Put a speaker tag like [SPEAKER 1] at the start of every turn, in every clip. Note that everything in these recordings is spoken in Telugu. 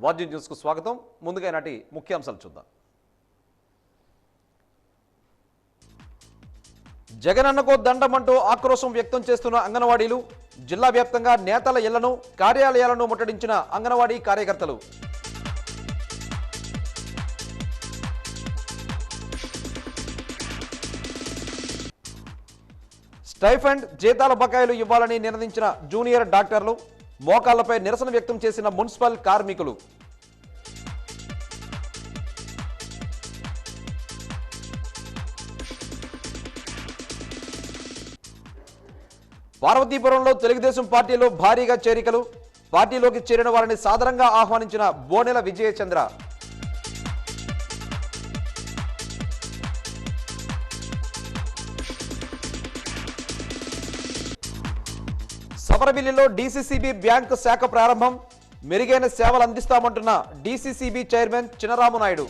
[SPEAKER 1] వాజీ న్యూస్కు స్వాగతం. ముందుగా నాటి ముఖ్యాంశాలు చూద్దాం. జగనన్నకు దండమంటూ ఆక్రోశం వ్యక్తం చేస్తున్న అంగన్వాడీలు, జిల్లా వ్యాప్తంగా నేతల ఇళ్లను, కార్యాలయాలను ముట్టడించిన అంగన్వాడీ కార్యకర్తలు. స్టైఫండ్, జీతాల బకాయిలు ఇవ్వాలని నిర్ణయించిన జూనియర్ డాక్టర్లు, మోకాళ్లపై నిరసన వ్యక్తం చేసిన మున్సిపల్ కార్మికులు. పార్వతీపురంలో తెలుగుదేశం పార్టీలో భారీగా చేరికలు, పార్టీలోకి చేరిన వారిని సాదరంగా ఆహ్వానించిన బోనెల విజయచంద్ర. సమరబిల్లిలో డీసీసీబీ బ్యాంకు శాఖ ప్రారంభం, మెరుగైన సేవలు అందిస్తామంటున్న డీసీసీబీ చైర్మన్ చినరాము నాయుడు.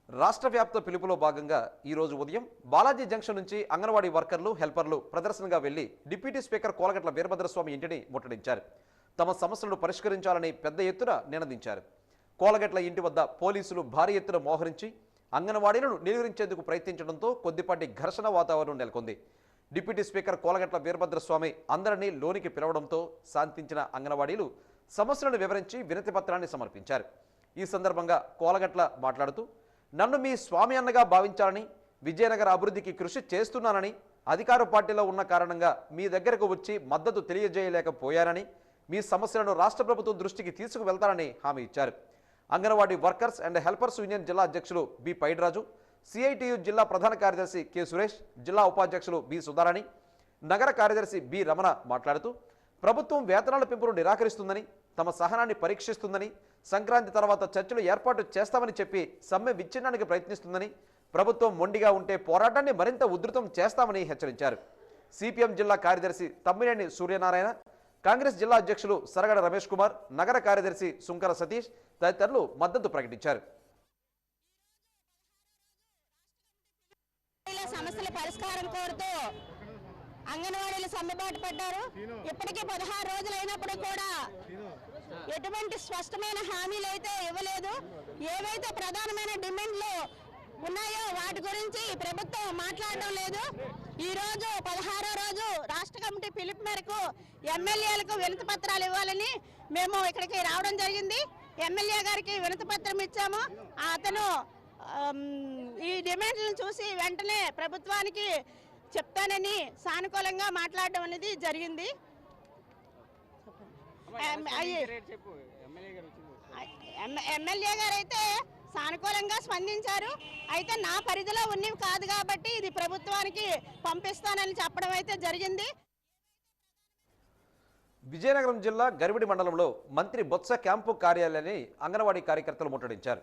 [SPEAKER 1] రాష్ట్ర వ్యాప్త పిలుపులో భాగంగా ఈరోజు ఉదయం బాలాజీ జంక్షన్ నుంచి అంగన్వాడీ వర్కర్లు, హెల్పర్లు ప్రదర్శనగా వెళ్లి డిప్యూటీ స్పీకర్ కోలగట్ల వీరభద్రస్వామి ఇంటిని ముట్టడించారు. తమ సమస్యలను పరిష్కరించాలని పెద్ద ఎత్తున నినదించారు. కోలగట్ల ఇంటి వద్ద పోలీసులు భారీ ఎత్తున మోహరించి అంగన్వాడీలను నిలువరించేందుకు ప్రయత్నించడంతో కొద్దిపాటి ఘర్షణ వాతావరణం నెలకొంది. డిప్యూటీ స్పీకర్ కోలగట్ల వీరభద్రస్వామి అందరినీ లోనికి పిలవడంతో శాంతించిన అంగన్వాడీలు సమస్యలను వివరించి వినతి పత్రాన్ని సమర్పించారు. ఈ సందర్భంగా కోలగట్ల మాట్లాడుతూ, నన్ను మీ స్వామి అన్నగా భావించాలని, విజయనగర అభివృద్ధికి కృషి చేస్తున్నానని, అధికార పార్టీలో ఉన్న కారణంగా మీ దగ్గరకు వచ్చి మద్దతు తెలియజేయలేకపోయానని, మీ సమస్యలను రాష్ట్ర ప్రభుత్వం దృష్టికి తీసుకువెళ్తానని హామీ ఇచ్చారు. Anganwadi workers and helpers union జిల్లా అధ్యక్షులు బి పైడిరాజు, సిఐటియు జిల్లా ప్రధాన కార్యదర్శి కె సురేష్, జిల్లా ఉపాధ్యక్షులు బి సుధారాణి, నగర కార్యదర్శి బి రమణ మాట్లాడుతూ, ప్రభుత్వం వేతనాల పెంపును నిరాకరిస్తుందని, తమ సహనాన్ని పరీక్షిస్తుందని, సంక్రాంతి తర్వాత చర్చలు ఏర్పాటు చేస్తామని చెప్పి సమ్మె విచ్ఛిన్నానికి ప్రయత్నిస్తుందని, ప్రభుత్వం మొండిగా ఉంటే పోరాటాన్ని మరింత ఉధృతం చేస్తామని హెచ్చరించారు. సిపిఎం జిల్లా కార్యదర్శి తమ్మినేని సూర్యనారాయణ, కాంగ్రెస్ జిల్లా అధ్యక్షులు సరగడ రమేష్ కుమార్, నగర కార్యదర్శి సుంకర సతీష్ తదితరులు మద్దతు ప్రకటించారు.
[SPEAKER 2] సమస్యల పరిష్కారం కోరుతూ అంగన్వాడీలు సమ్మెబాటు పడ్డారు. ఇప్పటికీ 16 రోజులు అయినప్పుడు కూడా ఎటువంటి స్పష్టమైన హామీలు అయితే ఇవ్వలేదు. ఏవైతే ప్రధానమైన డిమాండ్లు ఉన్నాయో వాటి గురించి ప్రభుత్వం మాట్లాడడం లేదు. ఈ రోజు 16వ రోజు రాష్ట్ర కమిటీ పిలుపు మేరకు ఎమ్మెల్యేలకు వినతి పత్రాలు ఇవ్వాలని మేము ఇక్కడికి రావడం జరిగింది. ఎమ్మెల్యే గారికి వినతి పత్రం ఇచ్చాము. అతను ఈ డిమాండ్లను చూసి వెంటనే ప్రభుత్వానికి చెప్తానని సానుకూలంగా మాట్లాడడం అనేది జరిగింది. ఎమ్మెల్యే గారు అయితే సానుకూలంగా స్పందించారు. అయితే నా పరిధిలో ఉన్నవి కాదు కాబట్టి ఇది ప్రభుత్వానికి పంపిస్తానని చెప్పడం అయితే జరిగింది.
[SPEAKER 1] విజయనగరం జిల్లా గరివిడి మండలంలో మంత్రి బొత్స క్యాంపు కార్యాలయాన్ని అంగన్వాడీ కార్యకర్తలు ముట్టడించారు.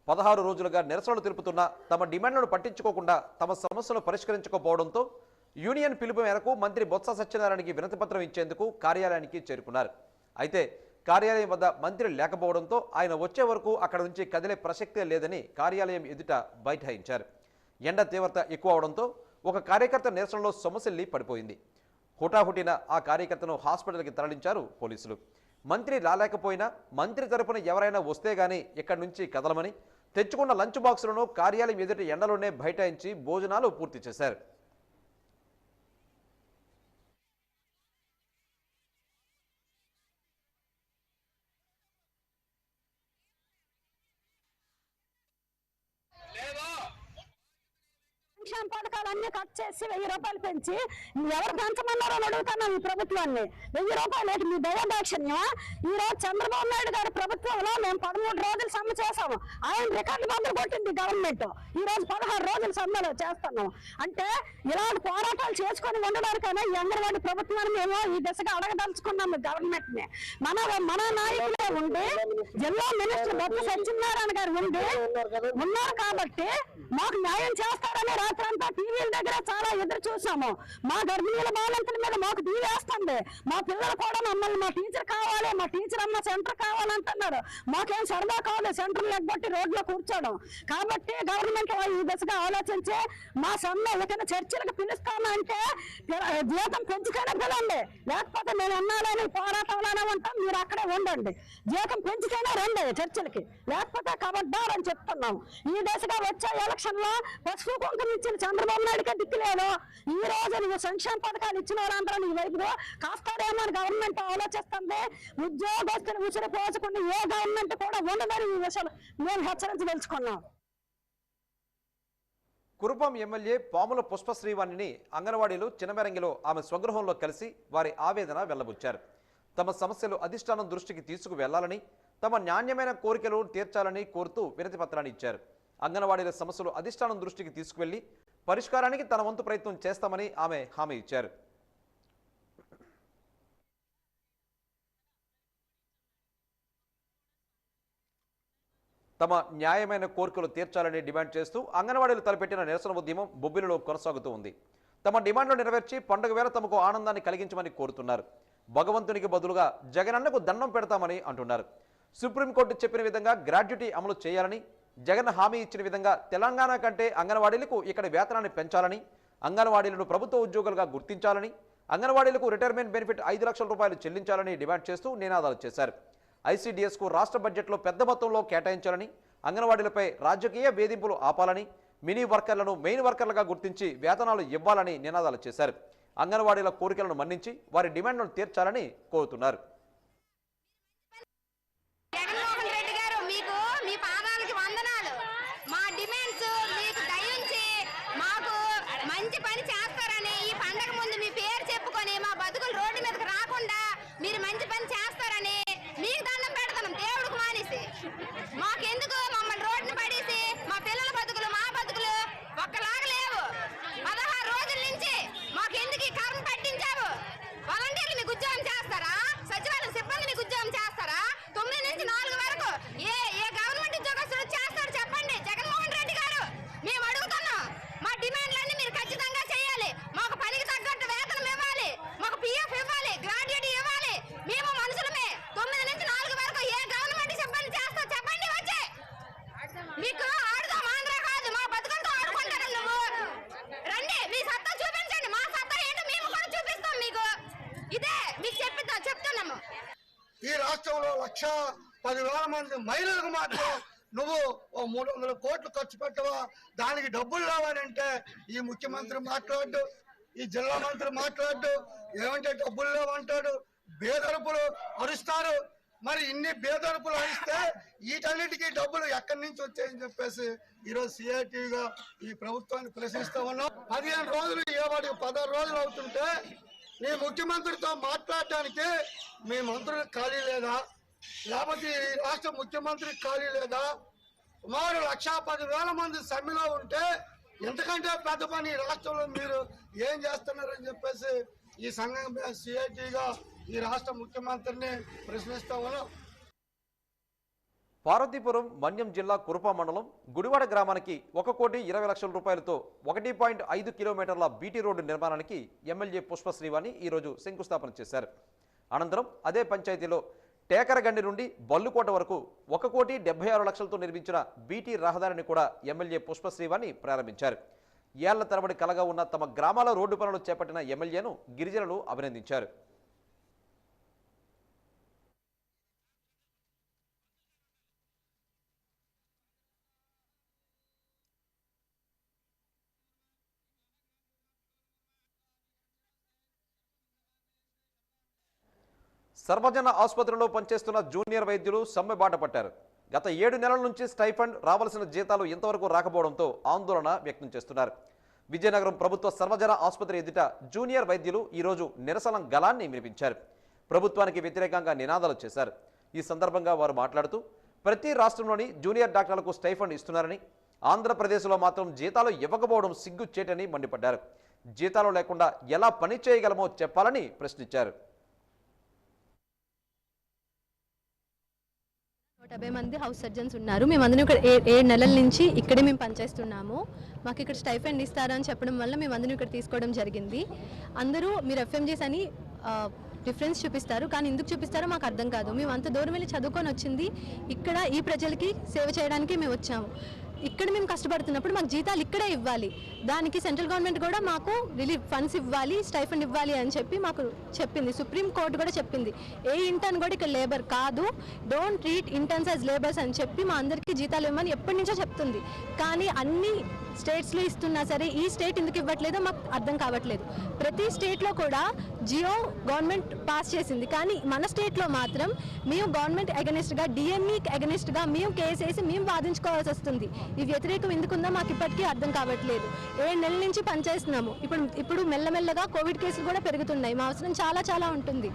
[SPEAKER 1] 16 రోజులుగా నిరసనలు తెలుపుతున్న తమ డిమాండ్లను పట్టించుకోకుండా తమ సమస్యలు పరిష్కరించకపోవడంతో యూనియన్ పిలుపు మేరకు మంత్రి బొత్స సత్యనారాయణకి వినతిపత్రం ఇచ్చేందుకు కార్యాలయానికి చేరుకున్నారు. అయితే కార్యాలయం వద్ద మంత్రి లేకపోవడంతో ఆయన వచ్చే వరకు అక్కడ నుంచి కదిలే ప్రసక్తే లేదని కార్యాలయం ఎదుట బైఠాయించారు. ఎండ తీవ్రత ఎక్కువ అవడంతో ఒక కార్యకర్త నిరసనలో సమస్యల్ని పడిపోయింది. హుటాహుటిన ఆ కార్యకర్తను హాస్పిటల్కి తరలించారు పోలీసులు. మంత్రి రాలేకపోయినా మంత్రి తరపున ఎవరైనా వస్తే గానీ ఇక్కడి నుంచి కదలమని, తెచ్చుకున్న లంచ్ బాక్సులను కార్యాలయం ఎదుటి ఎండలోనే బైఠాయించి భోజనాలు పూర్తి చేశారు.
[SPEAKER 2] సంక్షేమ పథకాలన్నీ కట్ చేసి 1000 రూపాయలు పెంచి ఎవరు పెంచమన్నారో అడుగుతాను ఈ ప్రభుత్వాన్ని. 1000 రూపాయలు ఏంటి మీ దయాదాక్షిణ్యం? ఈ రోజు చంద్రబాబు నాయుడు గారి ప్రభుత్వంలో మేము 13 రోజులు సమ్మె చేసాము. ఆయన రికార్డు బదులు కొట్టింది గవర్నమెంట్. ఈ రోజు 16 రోజులు సమ్మెలు చేస్తున్నాం. అంటే ఇలాంటి పోరాటాలు చేసుకొని ఉండడానికైనా ఈ అంగన్వాడీ ప్రభుత్వాన్ని మేము ఈ దిశగా అడగదలుచుకున్నాము గవర్నమెంట్ ని. మన నాయకులే ఉండి జిల్లా మినిస్టర్ బొత్స సత్యనారాయణ గారు ఉండి ఉన్నారు కాబట్టి మాకు న్యాయం చేస్తారని రాత్రంతా టీవీల దగ్గర చాలా ఎదురు చూసాము. మా గర్భిణీల బాలంతల మీద మాకు దీవేస్తుంది.
[SPEAKER 3] కావాలి. మా పిల్లలు కూడా మమ్మల్ని మా టీచర్ కావాలి, మా టీచర్ అమ్మ సెంటర్ కావాలంటున్నారు. మాకేం సరదా కావాలి సెంటర్ లేకపోతే రోడ్లో కూర్చోవడం. కాబట్టి గవర్నమెంట్ ఈ దిశగా ఆలోచించి మా సమ్మె ఏదైనా చర్చలకు పిలుస్తామంటే జీతం పెంచుతూనే పిలండి, లేకపోతే మేము అన్నాలని పోరాటంలోనే ఉంటాం, మీరు అక్కడే ఉండండి. జీతం పెంచుతూనే రండి చర్చలకి, లేకపోతే కబడ్డారు అని చెప్తున్నాం. ఈ దిశగా వచ్చే ఎలక్షన్ లో పసుపు కుంకుమ ఇచ్చిన చంద్రబాబు నాయుడుకే దిక్కులేదు. ఈ రోజు నువ్వు సంక్షేమ పథకాలు ఇచ్చిన వాళ్ళందరూ నీ వైపు కాస్తాడేమో అని గవర్నమెంట్ ఆలోచిస్తుంది. ఉద్యోగస్తులు ఉసిరి పోసుకుని ఏ గవర్నమెంట్ కూడా ఉండదని ఈ విషయం మేము హెచ్చరించదలుచుకున్నాం.
[SPEAKER 1] కురుపాం ఎమ్మెల్యే పాముల పుష్పశ్రీవాణిని అంగన్వాడీలు చిన్నమెరంగిలో ఆమె స్వగృహంలో కలిసి వారి ఆవేదన వెల్లబుచ్చారు. తమ సమస్యలు అధిష్టానం దృష్టికి తీసుకువెళ్లాలని, తమ నాణ్యమైన కోరికలు తీర్చాలని కోరుతూ వినతి పత్రాన్ని ఇచ్చారు. అంగన్వాడీల సమస్యలు అధిష్టానం దృష్టికి తీసుకువెళ్లి పరిష్కారానికి తన వంతు ప్రయత్నం చేస్తామని ఆమె హామీ ఇచ్చారు. తమ న్యాయమైన కోరికలు తీర్చాలని డిమాండ్ చేస్తూ అంగన్వాడీలు తలపెట్టిన నిరసన ఉద్యమం బొబ్బిలిలో కొనసాగుతూ ఉంది. తమ డిమాండ్లు నెరవేర్చి పండుగ వేళ తమకు ఆనందాన్ని కలిగించమని కోరుతున్నారు. భగవంతునికి బదులుగా జగనన్నకు దండం పెడతామని అంటున్నారు. సుప్రీంకోర్టు చెప్పిన విధంగా గ్రాడ్యుటీ అమలు చేయాలని, జగన్ హామీ ఇచ్చిన విధంగా తెలంగాణ కంటే అంగన్వాడీలకు ఇక్కడ వేతనాన్ని పెంచాలని, అంగన్వాడీలను ప్రభుత్వ ఉద్యోగులుగా గుర్తించాలని, అంగన్వాడీలకు రిటైర్మెంట్ బెనిఫిట్ 5 లక్షల రూపాయలు చెల్లించాలని డిమాండ్ చేస్తూ నినాదాలు చేశారు. ఐసీడీఎస్కు రాష్ట్ర బడ్జెట్లో పెద్ద మొత్తంలో కేటాయించాలని, అంగన్వాడీలపై రాజకీయ వేధింపులు ఆపాలని, మినీ వర్కర్లను మెయిన్ వర్కర్లుగా గుర్తించి వేతనాలు ఇవ్వాలని నినాదాలు చేశారు. అంగన్వాడీల కోరికలను మన్నించి వారి డిమాండ్లను తీర్చాలని కోరుతున్నారు.
[SPEAKER 2] మాకెందుకు మమ్మల్ని రోడ్డును పడేసి మా పిల్లల బతుకులు మా బతుకులు ఒక్కలాగా లేవు. 16 రోజుల నుంచి మాకెందుకు ఈ కర్మ పట్టించావు? వాలంటీర్లు మీకు ఉద్యోగం చేస్తారా? సచివాలయ సిబ్బంది మీకు ఉద్యోగం చేస్తారా? 9 నుంచి 4 వరకు ఏ గవర్నమెంట్ ఉద్యోగస్తులు చేస్తారు చెప్పండి. జగన్మోహన్ రెడ్డి గారు మేము అడుగుతున్నాం, మా డిమాండ్లన్నీ మీరు ఖచ్చితంగా చేయాలి. మాకు పనికి తగ్గట్టు వేతనం ఇవ్వాలి, మాకు పిఎఫ్ ఇవ్వాలి, గ్రాడ్యుయేట్ ఇవ్వాలి. మేము మనుషులమే. 9 నుంచి 4 వరకు ఏ గవర్నమెంట్ సిబ్బంది చేస్తారు చెప్పండి. వచ్చే మీకు ఆడుదాం ఆంధ్ర కాదు, మా బతుకంతా ఆడుకుంటారు. నువ్వు రండి, మీ సత్తా చూపించండి. మా సత్తా ఏంటో మేము కూడా చూపిస్తాం మీకు. ఇదే మీకు చెప్తున్నాము.
[SPEAKER 4] ఈ రాష్ట్రంలో 1,10,000 మంది మహిళలకు మాత్రం నువ్వు 300 కోట్లు ఖర్చు పెట్టవా, దానికి డబ్బులు రావాలంటే ఈ ముఖ్యమంత్రి మాట్లాడు, ఈ జిల్లా మంత్రి మాట్లాడు, ఏమంటే డబ్బులు లేవంటాడు. బేదరుపులు అరుస్తారు. మరి ఇన్ని బేదరుపులు అరిస్తే వీటన్నిటికీ డబ్బులు ఎక్కడి నుంచి వచ్చాయని చెప్పేసి ఈరోజు సిఐటిగా ఈ ప్రభుత్వాన్ని ప్రశ్నిస్తా ఉన్నాం. 15 రోజులు వాడికి 16 రోజులు అవుతుంటే మీ ముఖ్యమంత్రితో మాట్లాడటానికి మీ మంత్రులకు ఖాళీ లేదా, లేకపోతే ఈ రాష్ట్ర ముఖ్యమంత్రికి ఖాళీ లేదా? సుమారు 1,10,000 మంది సమ్మెలో ఉంటే ఎంతకంటే పెద్ద పని ఈ రాష్ట్రంలో మీరు ఏం చేస్తున్నారని చెప్పేసి ఈ సంఘం సిఐటిగా ఈ రాష్ట్ర ముఖ్యమంత్రిని ప్రశ్నిస్తా ఉన్నాం.
[SPEAKER 1] పార్వతీపురం మన్యం జిల్లా కురుపాం మండలం గుడివాడ గ్రామానికి 1,20,00,000 రూపాయలతో 1.5 కిలోమీటర్ల బీటీ రోడ్డు నిర్మాణానికి ఎమ్మెల్యే పుష్పశ్రీవాణి ఈరోజు శంకుస్థాపన చేశారు. అనంతరం అదే పంచాయతీలో టేకరగండి నుండి బల్లుకోట వరకు 1,76,00,000తో నిర్మించిన బీటీ రహదారిని కూడా ఎమ్మెల్యే పుష్పశ్రీవాణి ప్రారంభించారు. ఏళ్ల తరబడి కలగా ఉన్న తమ గ్రామాల రోడ్డు పనులు చేపట్టిన ఎమ్మెల్యేను గిరిజనులు అభినందించారు. సర్వజన ఆసుపత్రిలో పనిచేస్తున్న జూనియర్ వైద్యులు సమ్మె బాట పట్టారు. గత 7 నెలల నుంచి స్టైఫండ్ రావాల్సిన జీతాలు ఇంతవరకు రాకపోవడంతో ఆందోళన వ్యక్తం చేస్తున్నారు. విజయనగరం ప్రభుత్వ సర్వజన ఆసుపత్రి ఎదుట జూనియర్ వైద్యులు ఈరోజు నిరసన గళాన్ని వినిపించారు. ప్రభుత్వానికి వ్యతిరేకంగా నినాదాలు చేశారు. ఈ సందర్భంగా వారు మాట్లాడుతూ ప్రతి రాష్ట్రంలోని జూనియర్ డాక్టర్లకు స్టైఫండ్ ఇస్తున్నారని, ఆంధ్రప్రదేశ్లో మాత్రం జీతాలు ఇవ్వకపోవడం సిగ్గుచేటని మండిపడ్డారు. జీతాలు లేకుండా ఎలా పని చేయగలమో చెప్పాలని ప్రశ్నించారు.
[SPEAKER 5] 150 మంది హౌస్ సర్జన్స్ ఉన్నారు. మేమందరం ఇక్కడ 7 నెలల నుంచి ఇక్కడే మేము పనిచేస్తున్నాము. మాకు ఇక్కడ స్టైఫండ్ ఇస్తారని చెప్పడం వల్ల మేమందరం ఇక్కడ తీసుకోవడం జరిగింది. అందరూ మీరు ఎఫ్ఎంజీస్ అని డిఫరెన్స్ చూపిస్తారు. కానీ ఎందుకు చూపిస్తారో మాకు అర్థం కాదు. మేము అంత దూరం వెళ్ళి చదువుకొని వచ్చింది ఇక్కడ ఈ ప్రజలకి సేవ చేయడానికి మేము వచ్చాము. ఇక్కడ మేము కష్టపడుతున్నప్పుడు మాకు జీతాలు ఇక్కడే ఇవ్వాలి. దానికి సెంట్రల్ గవర్నమెంట్ కూడా మాకు రిలీఫ్ ఫండ్స్ ఇవ్వాలి, స్టైఫండ్ ఇవ్వాలి అని చెప్పి మాకు చెప్పింది. సుప్రీం కోర్టు కూడా చెప్పింది ఏ ఇంటర్న్ కూడా ఇక్కడ లేబర్ కాదు, don't treat interns as labours అని చెప్పి మా అందరికీ జీతాలు ఇవ్వమని ఎప్పటి నుంచో చెప్తుంది. కానీ అన్ని స్టేట్స్లో ఇస్తున్నా సరే ఈ స్టేట్ ఎందుకు ఇవ్వట్లేదో మాకు అర్థం కావట్లేదు. ప్రతి స్టేట్లో కూడా జియో గవర్నమెంట్ పాస్ చేసింది, కానీ మన స్టేట్లో మాత్రం మేము గవర్నమెంట్ అగెనిస్ట్గా, డిఎంఈ అగెనిస్ట్గా మేము కేసు వేసి మేము వాదించుకోవాల్సి వస్తుంది. ఈ వ్యతిరేకం ఎందుకుందో మాకు ఇప్పటికీ అర్థం కావట్లేదు. 7 నెలల నుంచి పనిచేస్తున్నాము. ఇప్పుడు మెల్లమెల్లగా కోవిడ్ కేసులు కూడా పెరుగుతున్నాయి. మా అవసరం చాలా ఉంటుంది.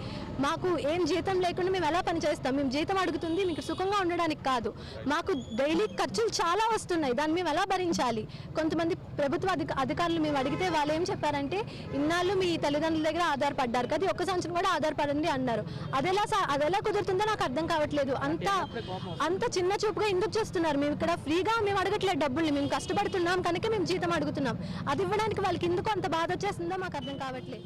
[SPEAKER 5] మాకు ఏం జీతం లేకుండా మేము ఎలా పనిచేస్తాం? మేము జీతం అడుగుతుంది మీకు సుఖంగా ఉండడానికి కాదు. మాకు డైలీ ఖర్చులు చాలా వస్తున్నాయి, దాన్ని మేము ఎలా భరించాలి? కొంతమంది ప్రభుత్వ అధికారులు మేము అడిగితే వాళ్ళు ఏం చెప్పారంటే, ఇన్నాళ్ళు మీ తల్లిదండ్రుల దగ్గర ఆధారపడ్డారు కదా, ఒక్క సంవత్సరం కూడా ఆధారపడండి అన్నారు. అదెలా కుదురుతుందో నాకు అర్థం కావట్లేదు. అంత చిన్న చూపుగా ఎందుకు చూస్తున్నారు? మేము ఇక్కడ ఫ్రీగా మేము అడగట్లేదు డబ్బుల్ని, మేము కష్టపడుతున్నాం కనుక మేము జీతం అడుగుతున్నాం. అది ఇవ్వడానికి వాళ్ళకి ఎందుకు అంత బాధ వచ్చేస్తుందో మాకు అర్థం కావట్లేదు.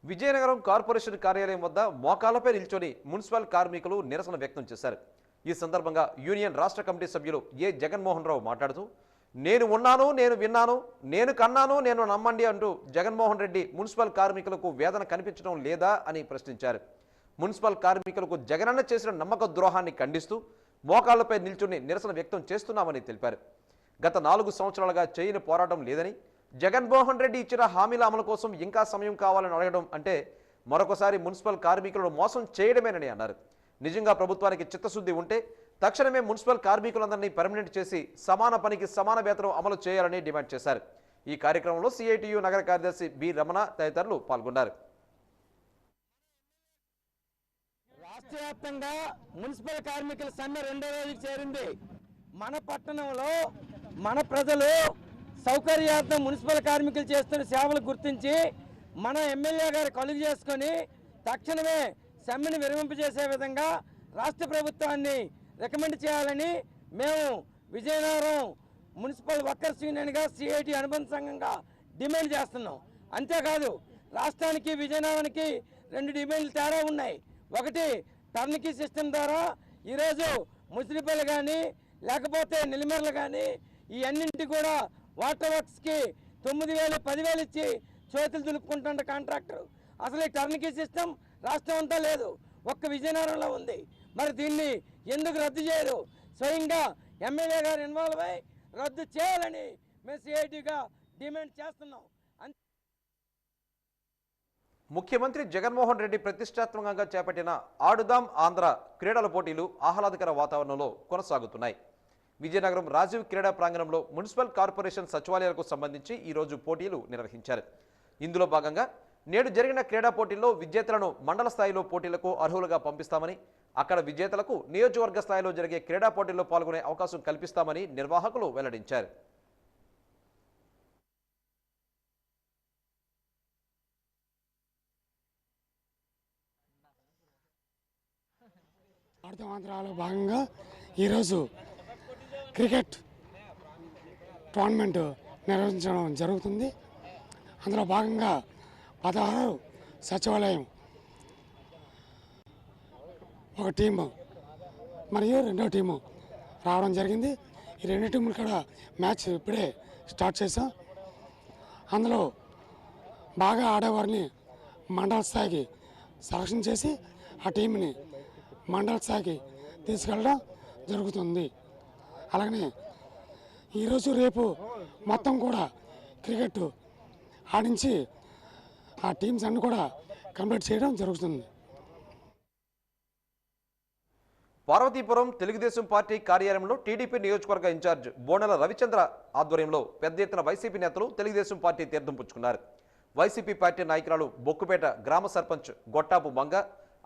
[SPEAKER 1] విజయనగరం కార్పొరేషన్ కార్యాలయం వద్ద మోకాళ్లపై నిల్చొని మున్సిపల్ కార్మికులు నిరసన వ్యక్తం చేశారు. ఈ సందర్భంగా యూనియన్ రాష్ట్ర కమిటీ సభ్యులు ఏ జగన్మోహన్ రావు మాట్లాడుతూ, నేను ఉన్నాను, నేను విన్నాను, నేను కన్నాను, నేను నమ్మండి అంటూ జగన్మోహన్ రెడ్డి మున్సిపల్ కార్మికులకు వేదన కనిపించడం లేదా అని ప్రశ్నించారు. మున్సిపల్ కార్మికులకు జగనన్న చేసిన నమ్మక ద్రోహాన్ని ఖండిస్తూ మోకాళ్లపై నిల్చుని నిరసన వ్యక్తం చేస్తున్నామని తెలిపారు. గత 4 సంవత్సరాలుగా చేయని పోరాటం లేదని, జగన్మోహన్ రెడ్డి ఇచ్చిన హామీల అమలు కోసం ఇంకా సమయం కావాలని అడగడం అంటే మరొకసారి మున్సిపల్ కార్మికులను మోసం చేయడమేనని అన్నారు. నిజంగా ప్రభుత్వానికి చిత్తశుద్ధి ఉంటే తక్షణమే మున్సిపల్ కార్మికులందరినీ పర్మనెంట్ చేసి సమాన పనికి సమాన వేతనం అమలు చేయాలని డిమాండ్ చేశారు. ఈ కార్యక్రమంలో సిఐటియు నగర కార్యదర్శి బి రమణ తదితరులు పాల్గొన్నారు.
[SPEAKER 6] రాష్ట్ర వ్యాప్తంగా మున్సిపల్ కార్మికుల సమ్మె 2వ రోజుకి చేరింది. మన పట్టణంలో మన ప్రజలు సౌకర్యార్థం మున్సిపల్ కార్మికులు చేస్తున్న సేవలు గుర్తించి మన ఎమ్మెల్యే గారు కలుగు చేసుకొని తక్షణమే సమ్మెను విరమింపజేసే విధంగా రాష్ట్ర ప్రభుత్వాన్ని రికమెండ్ చేయాలని మేము విజయనగరం మున్సిపల్ వర్కర్స్ యూనియన్గా సిఐటి అనుబంధ సంఘంగా డిమాండ్ చేస్తున్నాం. అంతేకాదు రాష్ట్రానికి విజయనగరానికి 2 డిమాండ్లు తేడా ఉన్నాయి. ఒకటి, టర్నికీ సిస్టమ్ ద్వారా ఈరోజు మున్సిపల్ కానీ లేకపోతే నిలిమెర్లు కానీ ఈ అన్నింటి కూడా వాటర్ వర్క్స్కి 9,000 10,000 ఇచ్చి చేతులు దులుపుకుంటున్న కాంట్రాక్టర్. అసలు ఈ టర్నికీ సిస్టమ్ రాష్ట్రం అంతా లేదు, ఒక్క విజయనగరంలో ఉంది. మరి దీన్ని ఎందుకు రద్దు చేయరు? స్వయంగా ఎమ్మెల్యే గారు ఇన్వాల్వ్ అయి రద్దు చేయాలని మేము సిఐటిగా డిమాండ్ చేస్తున్నాం.
[SPEAKER 1] ముఖ్యమంత్రి జగన్మోహన్ రెడ్డి ప్రతిష్టాత్మకంగా చేపట్టిన ఆడుదాం ఆంధ్ర క్రీడల పోటీలు ఆహ్లాదకర వాతావరణంలో కొనసాగుతున్నాయి. విజయనగరం రాజీవ్ క్రీడా ప్రాంగణంలో మున్సిపల్ కార్పొరేషన్ సచివాలయాలకు సంబంధించి ఈరోజు పోటీలు నిర్వహించారు. ఇందులో భాగంగా నేడు జరిగిన క్రీడా పోటీల్లో విజేతలను మండల స్థాయిలో పోటీలకు అర్హులుగా పంపిస్తామని, అక్కడ విజేతలకు నియోజకవర్గ స్థాయిలో జరిగే క్రీడా పోటీల్లో పాల్గొనే అవకాశం కల్పిస్తామని నిర్వాహకులు వెల్లడించారు.
[SPEAKER 7] ఆడుదాం ఆంధ్రాలో భాగంగా ఈరోజు క్రికెట్ టోర్నమెంట్ నిర్వహించడం జరుగుతుంది. అందులో భాగంగా 16 సచివాలయం ఒక టీము మరియు 2వ టీము రావడం జరిగింది. ఈ 2 టీములు కూడా మ్యాచ్ ఇప్పుడే స్టార్ట్ చేసాం. అందులో బాగా ఆడేవారిని మండల స్థాయికి సెలక్షన్ చేసి ఆ టీంని మండల స్థాయికి తీసుకెళ్ళడం జరుగుతుంది. అలాగనే ఈరోజు రేపు మొత్తం కూడా క్రికెట్ ఆడించి ఆ టీమ్స్ అన్ని కూడా కంప్లీట్ చేయడం జరుగుతుంది.
[SPEAKER 1] పార్వతీపురం తెలుగుదేశం పార్టీ కార్యాలయంలో టీడీపీ నియోజకవర్గ ఇన్ఛార్జ్ బోనెల రవిచంద్ర ఆధ్వర్యంలో పెద్ద ఎత్తున వైసీపీ నేతలు తెలుగుదేశం పార్టీ తీర్థం పుచ్చుకున్నారు. వైసీపీ పార్టీ నాయకురాలు బొక్కుపేట గ్రామ సర్పంచ్ గొట్టాపు మంగ,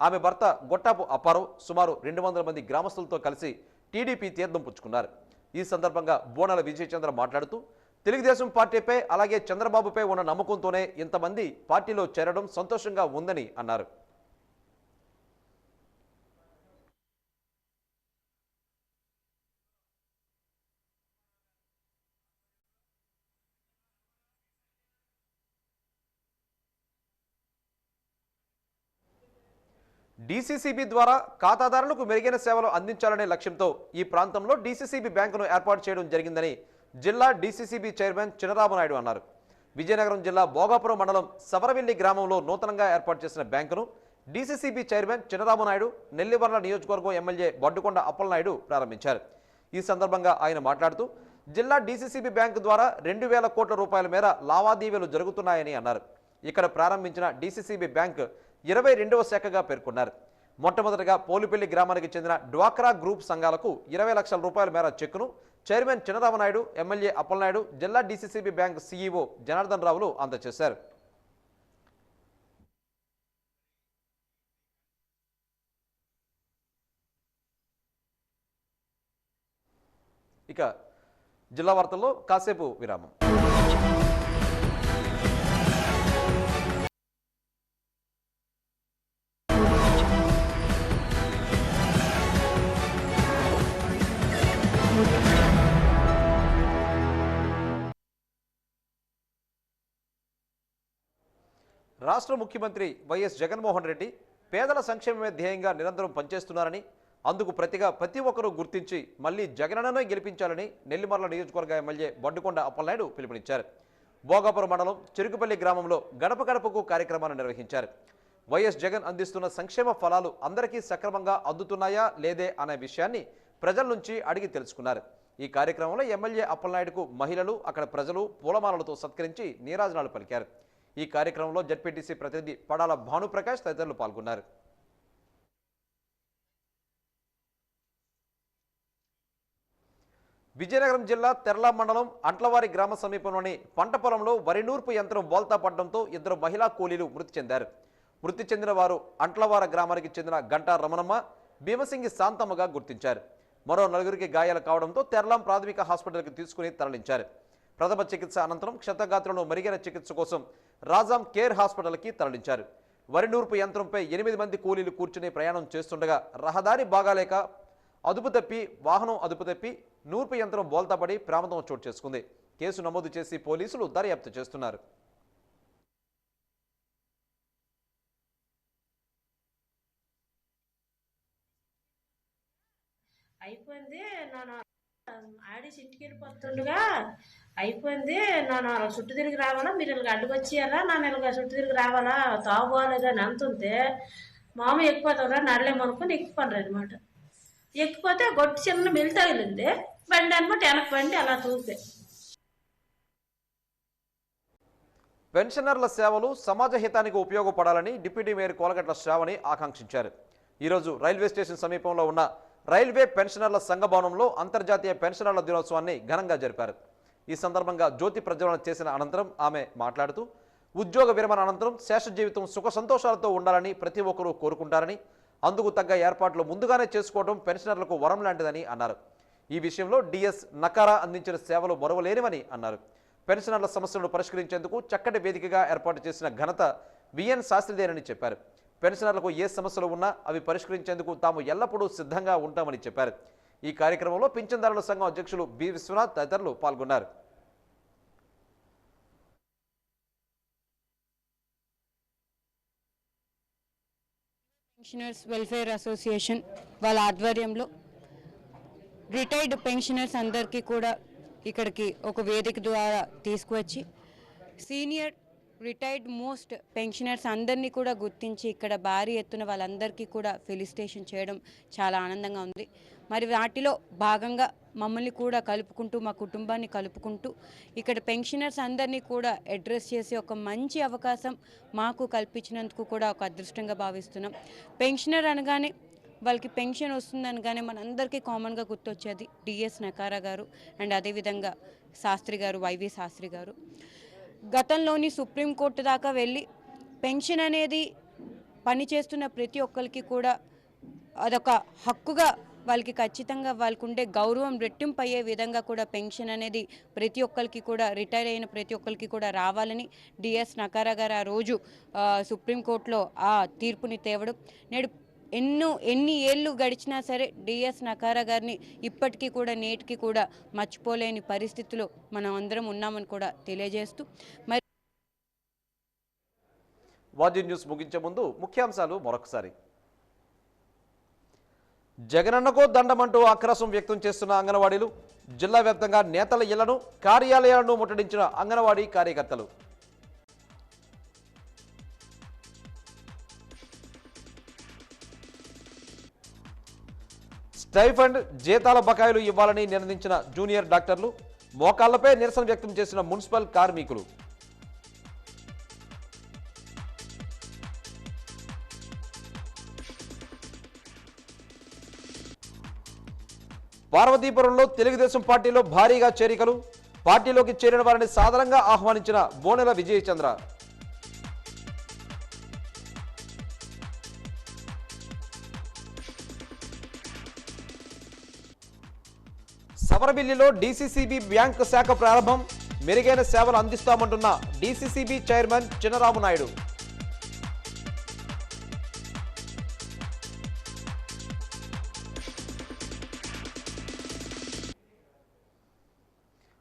[SPEAKER 1] ఆమె భర్త గొట్టాపు అప్పారావు సుమారు 200 మంది గ్రామస్తులతో కలిసి టీడీపీ తీర్థం పుచ్చుకున్నారు. ఈ సందర్భంగా బోనెల విజయచంద్ర మాట్లాడుతూ, తెలుగుదేశం పార్టీపై అలాగే చంద్రబాబుపై ఉన్న నమ్మకంతోనే ఇంతమంది పార్టీలో చేరడం సంతోషంగా ఉందని అన్నారు. డీసీసీబీ ద్వారా ఖాతాదారులకు మెరుగైన సేవలు అందించాలనే లక్ష్యంతో ఈ ప్రాంతంలో డీసీసీబీ బ్యాంకును ఏర్పాటు చేయడం జరిగిందని జిల్లా డీసీసీబీ చైర్మన్ చినరామనాయుడు అన్నారు. విజయనగరం జిల్లా భోగాపురం మండలం సవరవెల్లి గ్రామంలో నూతనంగా ఏర్పాటు చేసిన బ్యాంకును డీసీసీబీ చైర్మన్ చినరామనాయుడు, నెల్లిమర్ల నియోజకవర్గం ఎమ్మెల్యే బొడ్డుకొండ అప్పలనాయుడు ప్రారంభించారు. ఈ సందర్భంగా ఆయన మాట్లాడుతూ జిల్లా డీసీసీబీ బ్యాంకు ద్వారా 2,000 కోట్ల రూపాయల మేర లావాదేవీలు జరుగుతున్నాయని అన్నారు. ఇక్కడ ప్రారంభించిన డీసీసీబీ బ్యాంక్ 22వ శాఖగా పేర్కొన్నారు. మొట్టమొదటిగా పోలిపల్లి గ్రామానికి చెందిన డ్వాక్రా గ్రూప్ సంఘాలకు 20 లక్షల రూపాయల మేర చెక్కును చైర్మన్ చినరామనాయుడు, ఎమ్మెల్యే అప్పలనాయుడు, జిల్లా డీసీసీబీ బ్యాంక్ సీఈఓ జనార్దన్ రావులు అందజేశారు. ఇక జిల్లా వార్తల్లో కాసేపు విరామం. రాష్ట్ర ముఖ్యమంత్రి వైఎస్ జగన్మోహన్ రెడ్డి పేదల సంక్షేమమే ధ్యేయంగా నిరంతరం పనిచేస్తున్నారని, అందుకు ప్రతిగా ప్రతి ఒక్కరూ గుర్తించి మళ్లీ జగనన్ననే గెలిపించాలని నెల్లిమర్ల నియోజకవర్గ ఎమ్మెల్యే బొడ్డుకొండ అప్పలనాయుడు పిలుపునిచ్చారు. భోగాపురం మండలం చెరుకుపల్లి గ్రామంలో గడప గడపకు కార్యక్రమాన్ని నిర్వహించారు. వైఎస్ జగన్ అందిస్తున్న సంక్షేమ ఫలాలు అందరికీ సక్రమంగా అందుతున్నాయా లేదే అనే విషయాన్ని ప్రజల నుంచి అడిగి తెలుసుకున్నారు. ఈ కార్యక్రమంలో ఎమ్మెల్యే అప్పలనాయుడుకు మహిళలు, అక్కడ ప్రజలు పూలమాలలతో సత్కరించి నీరాజనాలు పలికారు. ఈ కార్యక్రమంలో జెడ్పీటీసీ ప్రతినిధి పడాల భానుప్రకాష్ తదితరులు పాల్గొన్నారు. విజయనగరం జిల్లా తెర్లా మండలం అంట్లవారి గ్రామ సమీపంలోని పంట పొలంలో వరి నూర్పు యంత్రం బోల్తా పడడంతో 2 మహిళా కూలీలు మృతి చెందారు. మృతి చెందిన వారు అంట్లవార గ్రామానికి చెందిన గంటా రమణమ్మ, భీమసింగి శాంతమ్మగా గుర్తించారు. మరో 4 గాయాలు కావడంతో తెర్లాం ప్రాథమిక హాస్పిటల్కి తీసుకుని తరలించారు. ప్రథమ చికిత్స అనంతరం క్షతగాత్రులను మెరుగైన చికిత్స కోసం రాజాం కేర్ హాస్పిటల్కి తరలించారు. వరి నూర్పు యంత్రంపై 8 మంది కూలీలు కూర్చుని ప్రయాణం చేస్తుండగా రహదారి బాగాలేక వాహనం అదుపు తప్పి నూర్పు యంత్రం బోల్తాపడి ప్రమాదం చోటు చేసుకుంది. కేసు నమోదు చేసి పోలీసులు దర్యాప్తు చేస్తున్నారు.
[SPEAKER 8] అయిపోయింది నాన్న ఆడేసి ఇంటికి వెళ్ళిపోతుండగా అయిపోయింది నాన్న చుట్టూ తిరిగి రావాలా, మీరు ఇలాగ అడ్డుకొచ్చేయాలా, నన్ను ఇలాగ చుట్టూ తిరిగి రావాలా, తాగుపోలేదు అని అంతుంటే మామ ఎక్కిపోతావురా నడలేమనుకుని ఎక్కిపోండి అనమాట. ఎక్కిపోతే గొట్టు చిన్న మెలి తగిలింది, బండి అనమాట వెనక బండి అలా తూపే.
[SPEAKER 1] పెన్షనర్ల సేవలు సమాజ హితానికి ఉపయోగపడాలని డిప్యూటీ మేయర్ కోలగట్ల శ్రావణి ఆకాంక్షించారు. ఈరోజు రైల్వే స్టేషన్ సమీపంలో ఉన్న రైల్వే పెన్షనర్ల సంఘ భవనంలో అంతర్జాతీయ పెన్షనర్ల దినోత్సవాన్ని ఘనంగా జరిపారు. ఈ సందర్భంగా జ్యోతి ప్రజ్వలన చేసిన అనంతరం ఆమె మాట్లాడుతూ ఉద్యోగ విరమణ అనంతరం శేష జీవితం సుఖ సంతోషాలతో ఉండాలని ప్రతి ఒక్కరూ కోరుకుంటారని, అందుకు తగ్గ ఏర్పాట్లు ముందుగానే చేసుకోవడం పెన్షనర్లకు వరం లాంటిదని అన్నారు. ఈ విషయంలో డిఎస్ నకారా అందించిన సేవలు మరువలేనివని అన్నారు. పెన్షనర్ల సమస్యలను పరిష్కరించేందుకు చక్కటి వేదికగా ఏర్పాటు చేసిన ఘనత విఎన్ శాస్త్రిదేనని చెప్పారు. పెన్షనర్లకు ఏ సమస్యలు ఉన్నా అవి పరిష్కరించేందుకు తాము ఎల్లప్పుడూ సిద్ధంగా ఉంటామని చెప్పారు. ఈ కార్యక్రమంలో పింఛన్దారుల సంఘం అధ్యక్షులు బి విశ్వనాథ్ తదితరులు పాల్గొన్నారు.
[SPEAKER 9] పెన్షనర్స్ వెల్ఫేర్ అసోసియేషన్ వాళ్ళ ఆధ్వర్యంలో రిటైర్డ్ పెన్షనర్స్ అందరికీ కూడా ఇక్కడికి ఒక వేదిక ద్వారా తీసుకువచ్చి సీనియర్ రిటైర్డ్ మోస్ట్ పెన్షనర్స్ అందరినీ కూడా గుర్తించి ఇక్కడ భారీ ఎత్తున వాళ్ళందరికీ కూడా ఫెలిసిటేషన్ చేయడం చాలా ఆనందంగా ఉంది. మరి వాటిలో భాగంగా మమ్మల్ని కూడా కలుపుకుంటూ, మా కుటుంబాన్ని కలుపుకుంటూ ఇక్కడ పెన్షనర్స్ అందరినీ కూడా అడ్రస్ చేసే ఒక మంచి అవకాశం మాకు కల్పించినందుకు కూడా ఒక అదృష్టంగా భావిస్తున్నాం. పెన్షనర్ అనగానే వాళ్ళకి పెన్షన్ వస్తుందనగానే మనందరికీ కామన్గా గుర్తొచ్చేది డిఎస్ నకారా గారు అండ్ అదేవిధంగా శాస్త్రి గారు, వైవి శాస్త్రి గారు. గతంలోని సుప్రీంకోర్టు దాకా వెళ్ళి పెన్షన్ అనేది పనిచేస్తున్న ప్రతి ఒక్కరికి కూడా అదొక హక్కుగా వాళ్ళకి ఖచ్చితంగా వాళ్ళకు ఉండే గౌరవం రెట్టింపు అయ్యే విధంగా కూడా పెన్షన్ అనేది ప్రతి ఒక్కరికి కూడా రిటైర్ అయిన ప్రతి ఒక్కరికి కూడా రావాలని డిఎస్ నకారా గారు ఆ రోజు సుప్రీంకోర్టులో ఆ తీర్పుని తేవడం, నేడు ఎన్ని ఏళ్ళు గడిచినా సరే డిఎస్ నకారా గారిని ఇప్పటికీ కూడా నేటికి కూడా మర్చిపోలేని పరిస్థితిలో మనం అందరం ఉన్నామని కూడా తెలియజేస్తూ మరి
[SPEAKER 1] వాజీ న్యూస్ ముగించే ముందు ముఖ్యాంశాలు మరొకసారి. జగనన్నకో దండమంటూ ఆక్రోశం వ్యక్తం చేస్తున్న అంగన్వాడీలు, జిల్లా వ్యాప్తంగా నేతల ఇళ్లను, కార్యాలయాలను ముట్టడించిన అంగన్వాడీ కార్యకర్తలు. స్టైఫండ్, జీతాల బకాయిలు ఇవ్వాలని నిర్ణయించిన జూనియర్ డాక్టర్లు, మోకాళ్లపై నిరసన వ్యక్తం చేసిన మున్సిపల్ కార్మికులు. పార్వతీపురంలో తెలుగుదేశం పార్టీలో భారీగా చేరికలు, పార్టీలోకి చేరిన వారిని సాదరంగా ఆహ్వానించిన బోనెల విజయచంద్ర. సబర్బిల్లిలో డీసీసీబీ బ్యాంకు శాఖ ప్రారంభం, మెరుగైన సేవలు అందిస్తామంటున్న DCCB chairman Chinaramu Naidu.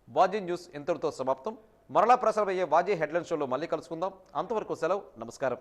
[SPEAKER 1] Vaji news ఇంతటితో సమాప్తం. మరలా ప్రసారమయ్యే వాజీ హెడ్లైన్ షోలో మళ్ళీ కలుసుకుందాం. అంతవరకు సెలవు. నమస్కారం.